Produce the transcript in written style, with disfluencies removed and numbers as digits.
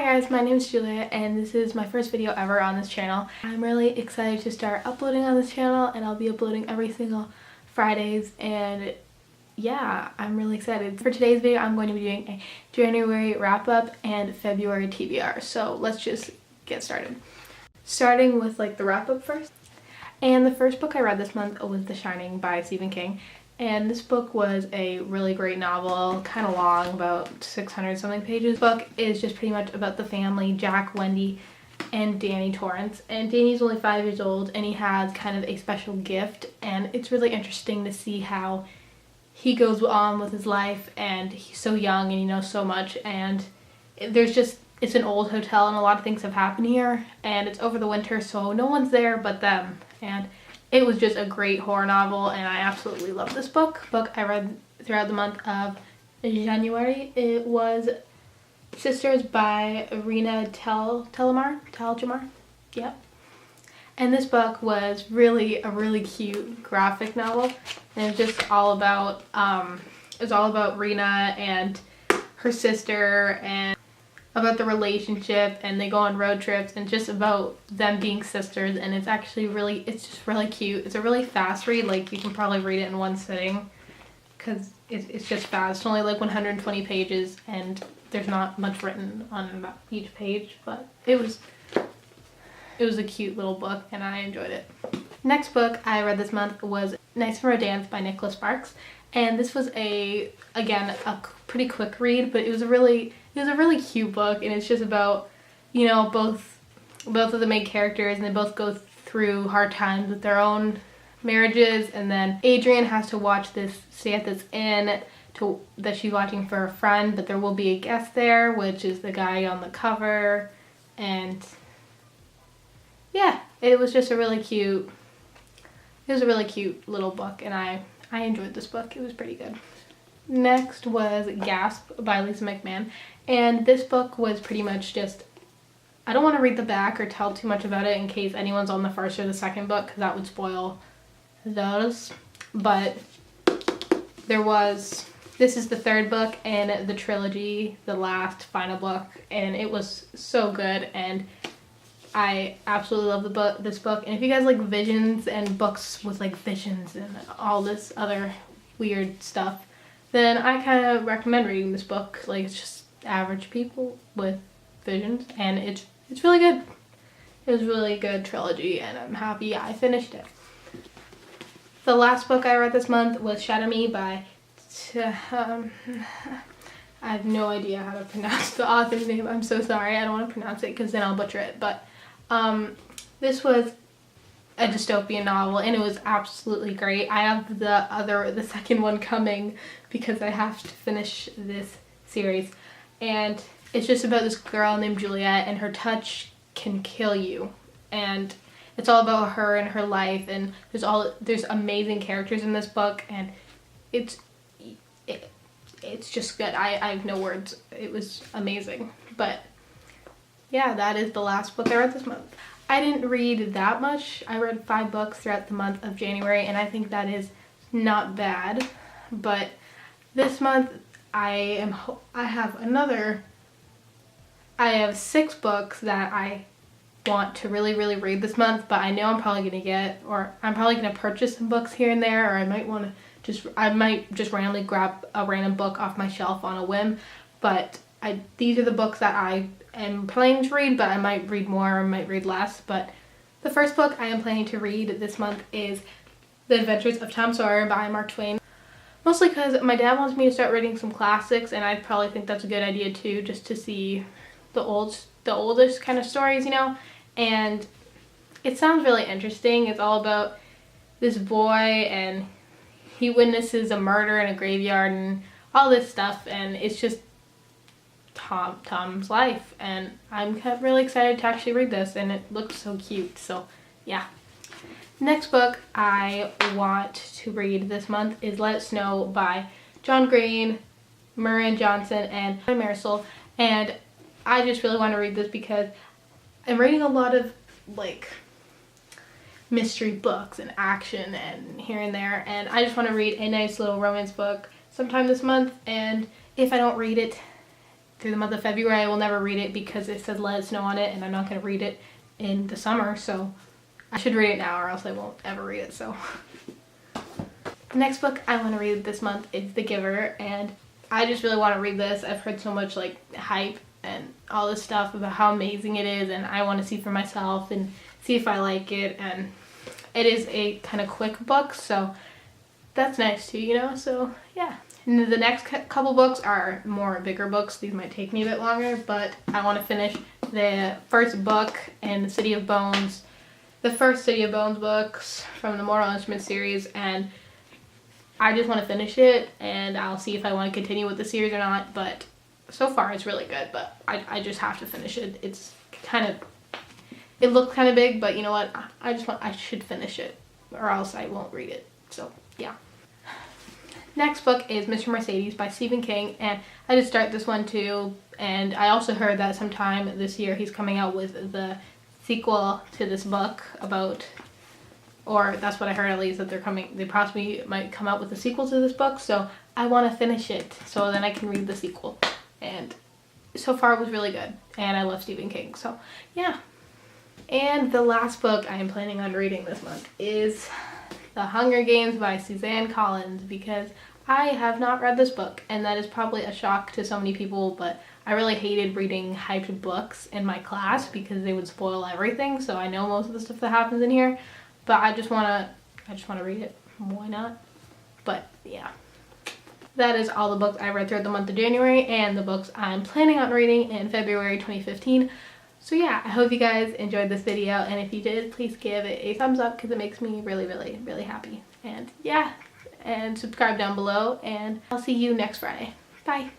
Hi guys, my name is Julia and this is my first video ever on this channel. I'm really excited to start uploading on this channel and I'll be uploading every single Fridays, and yeah, I'm really excited. For today's video, I'm going to be doing a January wrap-up and February TBR. So let's just get started. Starting with like the wrap-up first. And the first book I read this month was The Shining by Stephen King. And this book was a really great novel, kind of long, about 600 something pages. The book is just pretty much about the family, Jack, Wendy, and Danny Torrance. And Danny's only 5 years old and he has kind of a special gift, and it's really interesting to see how he goes on with his life, and he's so young and he knows so much, and it's an old hotel and a lot of things have happened here, and it's over the winter so no one's there but them. And it was just a great horror novel and I absolutely love this book. I read throughout the month of January. It was Sisters by Rina Telgemar. Yep. And this book was really a really cute graphic novel. And it was just all about Rina and her sister, and about the relationship, and they go on road trips, and just about them being sisters. And it's just really cute. It's a really fast read, like you can probably read it in one sitting because it's just fast. It's only like 120 pages and there's not much written on each page, but it was a cute little book and I enjoyed it. Next book I read this month was Nights from Rodanthe by Nicholas Sparks, and this was a pretty quick read, but it was a really cute book, and it's just about, you know, both of the main characters, and they both go through hard times with their own marriages, and then Adrian has to stay at this inn that she's watching for a friend, but there will be a guest there, which is the guy on the cover. And yeah, it was a really cute little book, and I enjoyed this book. It was pretty good. Next was Gasp by Lisa McMann, and this book was pretty much just, I don't want to read the back or tell too much about it in case anyone's on the first or the second book, because that would spoil those, but this is the third book in the trilogy, the last final book, and it was so good, and I absolutely love this book. And if you guys like visions and books with like visions and all this other weird stuff, then I kind of recommend reading this book. Like, it's just average people with visions, and it's really good. It was a really good trilogy, and I'm happy I finished it. The last book I read this month was Shadow Me by I have no idea how to pronounce the author's name. I'm so sorry. I don't want to pronounce it because then I'll butcher it. But this was a dystopian novel, and it was absolutely great. I have the second one coming because I have to finish this series, and it's just about this girl named Juliet, and her touch can kill you, and it's all about her and her life, and there's amazing characters in this book, and it's just good. I have no words. It was amazing. But yeah, that is the last book I read this month. I didn't read that much. I read 5 books throughout the month of January, and I think that is not bad. But this month I have 6 books that I want to really read this month, but I know I'm probably gonna purchase some books here and there, or I might just randomly grab a random book off my shelf on a whim. But these are the books that I am planning to read, but I might read more or might read less. But the first book I am planning to read this month is The Adventures of Tom Sawyer by Mark Twain. Mostly because my dad wants me to start reading some classics, and I probably think that's a good idea too, just to see the oldest kind of stories, you know. And it sounds really interesting. It's all about this boy, and he witnesses a murder in a graveyard and all this stuff, and it's just Tom's life, and I'm really excited to actually read this, and it looks so cute. So yeah. Next book I want to read this month is Let It Snow by John Green, Marianne Johnson, and Marisol. And I just really want to read this because I'm reading a lot of like mystery books and action and here and there, and I just want to read a nice little romance book sometime this month. And if I don't read it through the month of February. I will never read it because it says Let It Snow on it, and I'm not going to read it in the summer, so I should read it now or else I won't ever read it. So the next book I want to read this month is The Giver, and I just really want to read this. I've heard so much like hype and all this stuff about how amazing it is, and I want to see for myself and see if I like it. And it is a kind of quick book, so that's nice too, you know. So yeah. And the next couple books are more bigger books. These might take me a bit longer, but I want to finish the first book in the City of Bones, the first City of Bones books from the Mortal Instruments series, and I just want to finish it, and I'll see if I want to continue with the series or not. But so far it's really good, but I just have to finish it. It's kind of, it looks kind of big, but you know what, I should finish it or else I won't read it. So yeah. Next book is Mr. Mercedes by Stephen King, and I did start this one too, and I also heard that sometime this year he's coming out with the sequel to this book about, or that's what I heard at least, that they possibly might come out with a sequel to this book. So I want to finish it so then I can read the sequel, and so far it was really good, and I love Stephen King, so yeah. And the last book I am planning on reading this month is The Hunger Games by Suzanne Collins, because I have not read this book, and that is probably a shock to so many people, but I really hated reading hyped books in my class because they would spoil everything. So I know most of the stuff that happens in here, but I just want to read it. Why not? But yeah. That is all the books I read throughout the month of January and the books I'm planning on reading in February 2015. So yeah, I hope you guys enjoyed this video, and if you did, please give it a thumbs up because it makes me really, really, really happy. And yeah, and subscribe down below, and I'll see you next Friday. Bye.